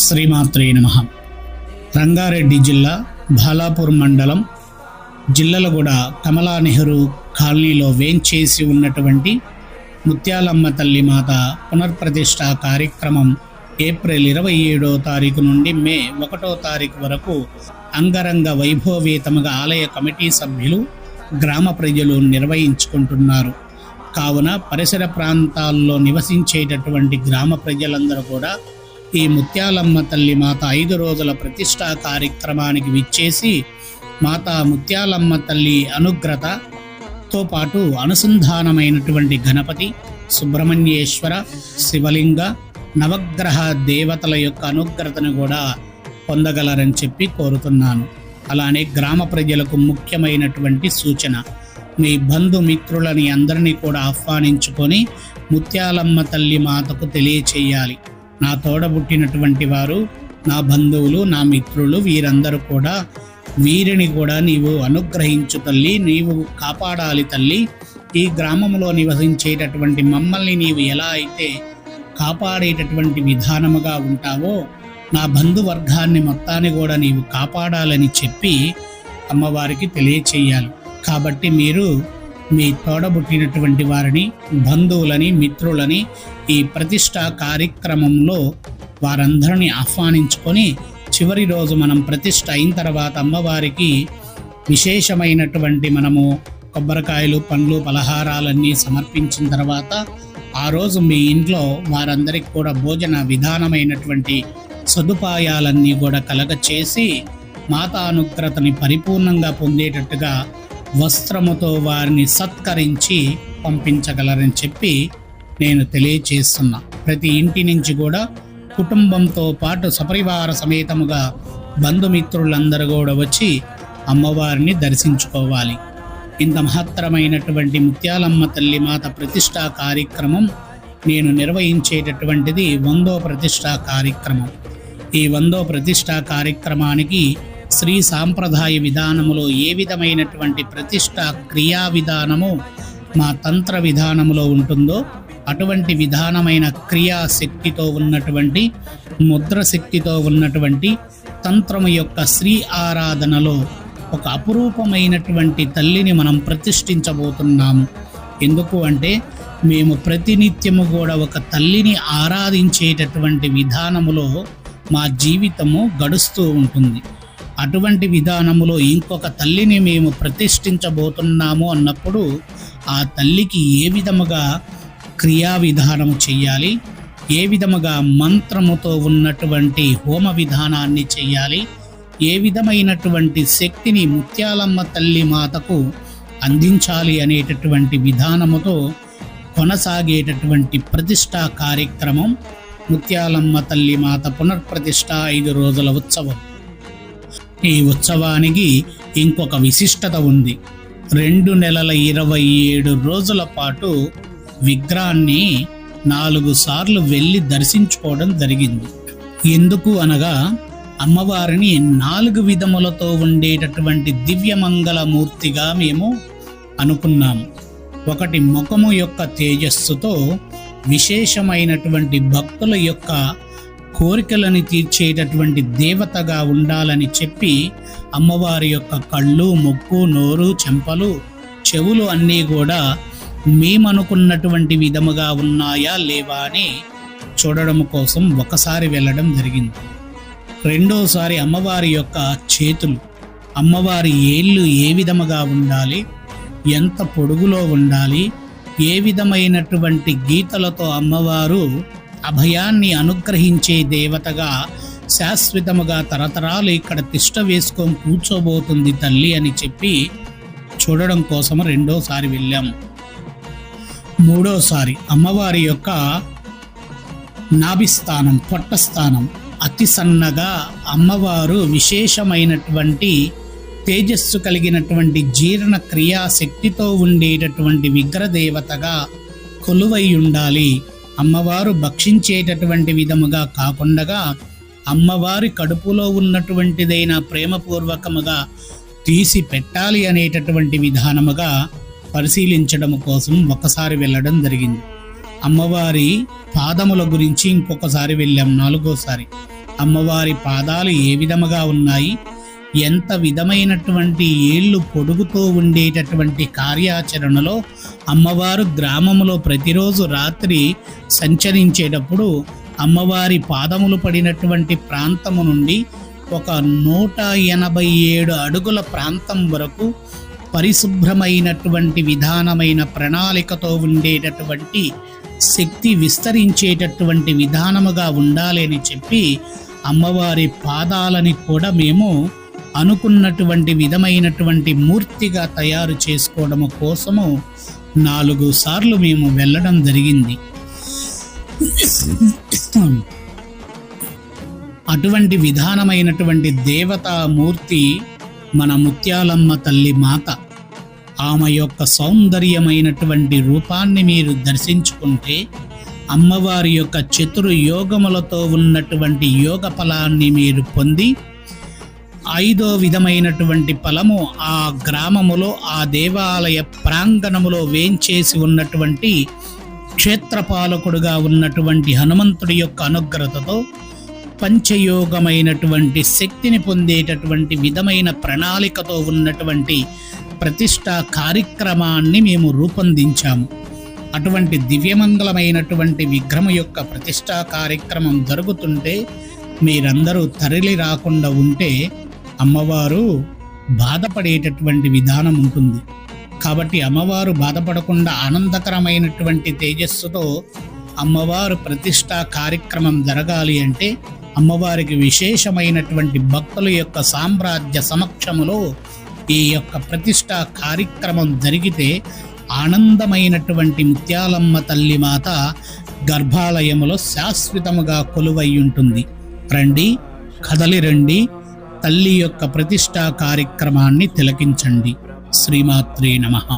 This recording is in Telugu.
శ్రీమాత్రే నమః. రంగారెడ్డి జిల్లా బాలాపూర్ మండలం జిల్లలగూడ కమలా నెహ్రూ కాలనీలో వేంచేసి ఉన్నటువంటి ముత్యాలమ్మ తల్లి మాత పునర్ప్రతిష్ఠ కార్యక్రమం ఏప్రిల్ 27వ తారీఖు నుండి మే 1వ తారీఖు వరకు అంగరంగ వైభవవేతముగా ఆలయ కమిటీ సభ్యులు గ్రామ ప్రజలు నిర్వహించుకుంటున్నారు. కావున పరిసర ప్రాంతాల్లో నివసించేటటువంటి గ్రామ ప్రజలందరూ కూడా ఈ ముత్యాలమ్మ తల్లి మాత 5 రోజుల ప్రతిష్ఠా కార్యక్రమానికి విచ్చేసి మాతా ముత్యాలమ్మ తల్లి అనుగ్రతతో పాటు అనుసంధానమైనటువంటి గణపతి, సుబ్రహ్మణ్యేశ్వర, శివలింగ, నవగ్రహ దేవతల యొక్క అనుగ్రతను కూడా పొందగలరని చెప్పి కోరుతున్నాను. అలానే గ్రామ ప్రజలకు ముఖ్యమైనటువంటి సూచన, మీ బంధుమిత్రులని అందరినీ కూడా ఆహ్వానించుకొని ముత్యాలమ్మ తల్లి మాతకు తెలియచేయాలి. నా తోడబుట్టినటువంటి వారు, నా బంధువులు, నా మిత్రులు, వీరందరూ కూడా వీరిని కూడా నీవు అనుగ్రహించు తల్లి, నీవు కాపాడాలి తల్లి. ఈ గ్రామంలో నివసించేటటువంటి మమ్మల్ని నీవు ఎలా అయితే కాపాడేటటువంటి విధానముగా ఉంటావో నా బంధువర్గాన్ని మొత్తాన్ని కూడా నీవు కాపాడాలని చెప్పి అమ్మవారికి తెలియచేయాలి. కాబట్టి మీరు మీ తోడబుట్టినటువంటి వారిని, బంధువులని, మిత్రులని ఈ ప్రతిష్ఠా కార్యక్రమంలో వారందరినీ ఆహ్వానించుకొని చివరి రోజు మనం ప్రతిష్ఠ అయిన తర్వాత అమ్మవారికి విశేషమైనటువంటి మనము కొబ్బరికాయలు, పండ్లు, పలహారాలన్నీ సమర్పించిన తర్వాత ఆ రోజు మీ ఇంట్లో వారందరికీ కూడా భోజన విధానమైనటువంటి సదుపాయాలన్నీ కూడా కలగచేసి మాతా అనుగ్రతని పరిపూర్ణంగా పొందేటట్టుగా వస్త్రముతో వారిని సత్కరించి పంపించగలరని చెప్పి నేను తెలియచేస్తున్నా. ప్రతి ఇంటి నుంచి కూడా కుటుంబంతో పాటు సపరివార సమేతముగా బంధుమిత్రులందరూ కూడా వచ్చి అమ్మవారిని దర్శించుకోవాలి. ఇంత మహత్తరమైనటువంటి ముత్యాలమ్మ తల్లి మాత ప్రతిష్ఠా కార్యక్రమం నేను నిర్వహించేటటువంటిది 100వ ప్రతిష్ఠా కార్యక్రమం. ఈ 100వ ప్రతిష్ఠా కార్యక్రమానికి శ్రీ సాంప్రదాయ విధానములో ఏ విధమైనటువంటి ప్రతిష్ఠా క్రియా విధానము మా తంత్ర విధానములో ఉంటుందో అటువంటి విధానమైన క్రియాశక్తితో ఉన్నటువంటి, ముద్ర శక్తితో ఉన్నటువంటి తంత్రము యొక్క శ్రీ ఆరాధనలో ఒక అపురూపమైనటువంటి తల్లిని మనం ప్రతిష్ఠించబోతున్నాము. ఎందుకు అంటే మేము ప్రతినిత్యము కూడా ఒక తల్లిని ఆరాధించేటటువంటి విధానములో మా జీవితము గడుస్తూ ఉంటుంది. అటువంటి విధానములో ఇంకొక తల్లిని మేము ప్రతిష్ఠించబోతున్నాము అన్నప్పుడు ఆ తల్లికి ఏ విధముగా క్రియా విధానము చెయ్యాలి, ఏ విధముగా మంత్రముతో ఉన్నటువంటి హోమ విధానాన్ని చెయ్యాలి, ఏ విధమైనటువంటి శక్తిని ముత్యాలమ్మ తల్లి మాతకు అందించాలి అనేటటువంటి విధానముతో కొనసాగేటటువంటి ప్రతిష్ఠా కార్యక్రమం ముత్యాలమ్మ తల్లి మాత పునర్ప్రతిష్ఠ 5 రోజుల ఉత్సవం. ఈ ఉత్సవానికి ఇంకొక విశిష్టత ఉంది. 2 నెలల 27 రోజుల పాటు విగ్రహాన్ని 4 సార్లు వెళ్ళి దర్శించుకోవడం జరిగింది. ఎందుకు అనగా అమ్మవారిని 4 విధములతో ఉండేటటువంటి దివ్యమంగళమూర్తిగా మేము అనుకున్నాము. ఒకటి, ముఖము యొక్క తేజస్సుతో విశేషమైనటువంటి భక్తుల యొక్క కోరికలను తీర్చేటటువంటి దేవతగా ఉండాలని చెప్పి అమ్మవారి యొక్క కళ్ళు, ముక్కు, నోరు, చెంపలు, చెవులు అన్నీ కూడా మేమనుకున్నటువంటి విధముగా ఉన్నాయా లేవా అని చూడడం కోసం ఒకసారి వెళ్ళడం జరిగింది. రెండోసారి అమ్మవారి యొక్క చేతులు, అమ్మవారి ఏళ్ళు ఏ విధముగా ఉండాలి, ఎంత పొడుగులో ఉండాలి, ఏ విధమైనటువంటి గీతలతో అమ్మవారు అభయాన్ని అనుగ్రహించే దేవతగా శాశ్వతముగా తరతరాలు ఇక్కడ తిష్ట వేసుకొని కూర్చోబోతుంది తల్లి అని చెప్పి చూడడం కోసం రెండోసారి వెళ్ళాము. మూడోసారి అమ్మవారి యొక్క నాభిస్థానం, పొట్టస్థానం అతి సన్నగా అమ్మవారు విశేషమైనటువంటి తేజస్సు కలిగినటువంటి జీర్ణ క్రియాశక్తితో ఉండేటటువంటి విగ్రహదేవతగా కొలువై ఉండాలి. అమ్మవారు భక్షించేటటువంటి విధముగా కాకుండా అమ్మవారి కడుపులో ఉన్నటువంటిదైన ప్రేమపూర్వకముగా తీసి పెట్టాలి అనేటటువంటి విధానముగా పరిశీలించడం కోసం ఒకసారి వెళ్ళడం జరిగింది. అమ్మవారి పాదముల గురించి ఇంకొకసారి వెళ్ళాం, 4వసారి. అమ్మవారి పాదాలు ఏ విధముగా ఉన్నాయి, ఎంత విధమైనటువంటి ఏళ్ళు పొడుగుతూ ఉండేటటువంటి కార్యాచరణలో అమ్మవారు గ్రామములో ప్రతిరోజు రాత్రి సంచరించేటప్పుడు అమ్మవారి పాదములు పడినటువంటి ప్రాంతము నుండి ఒక 187 అడుగుల ప్రాంతం వరకు పరిశుభ్రమైనటువంటి విధానమైన ప్రణాళికతో ఉండేటటువంటి శక్తి విస్తరించేటటువంటి విధానముగా ఉండాలి అని చెప్పి అమ్మవారి పాదాలని కూడా మేము అనుకున్నటువంటి విధమైనటువంటి మూర్తిగా తయారు చేసుకోవడం కోసము 4 సార్లు మేము వెళ్ళడం జరిగింది. అటువంటి విధానమైనటువంటి దేవతామూర్తి మన ముత్యాలమ్మ తల్లి మాత. ఆమె యొక్క సౌందర్యమైనటువంటి రూపాన్ని మీరు దర్శించుకుంటే అమ్మవారి యొక్క చతుర్యోగములతో ఉన్నటువంటి యోగ ఫలాన్ని మీరు పొంది 5వ విధమైనటువంటి ఫలము ఆ గ్రామములో ఆ దేవాలయ ప్రాంగణములో వేంచేసి ఉన్నటువంటి క్షేత్రపాలకుడుగా ఉన్నటువంటి హనుమంతుడి యొక్క అనుగ్రహతో పంచయోగమైనటువంటి శక్తిని పొందేటటువంటి విధమైన ప్రణాళికతో ఉన్నటువంటి ప్రతిష్టా కార్యక్రమాన్ని మేము రూపొందించాము. అటువంటి దివ్యమంగళమైనటువంటి విగ్రహం యొక్క ప్రతిష్టా కార్యక్రమం జరుగుతుంటే మీరందరూ తరలి రాకుండా ఉంటే అమ్మవారు బాధపడేటటువంటి విధానం ఉంటుంది. కాబట్టి అమ్మవారు బాధపడకుండా ఆనందకరమైనటువంటి తేజస్సుతో అమ్మవారు ప్రతిష్టా కార్యక్రమం జరగాలి అంటే అమ్మవారికి విశేషమైనటువంటి భక్తుల యొక్క సామ్రాజ్య సమక్షములో ఈ యొక్క ప్రతిష్టా కార్యక్రమం జరిగితే ఆనందమైనటువంటి ముత్యాలమ్మ తల్లి మాత గర్భాలయములో శాశ్వతముగా కొలువై ఉంటుంది. రండి, కదలి రండి, తల్లి యొక్క ప్రతిష్టా కార్యక్రమాన్ని తిలకించండి. శ్రీమాత్రే నమః.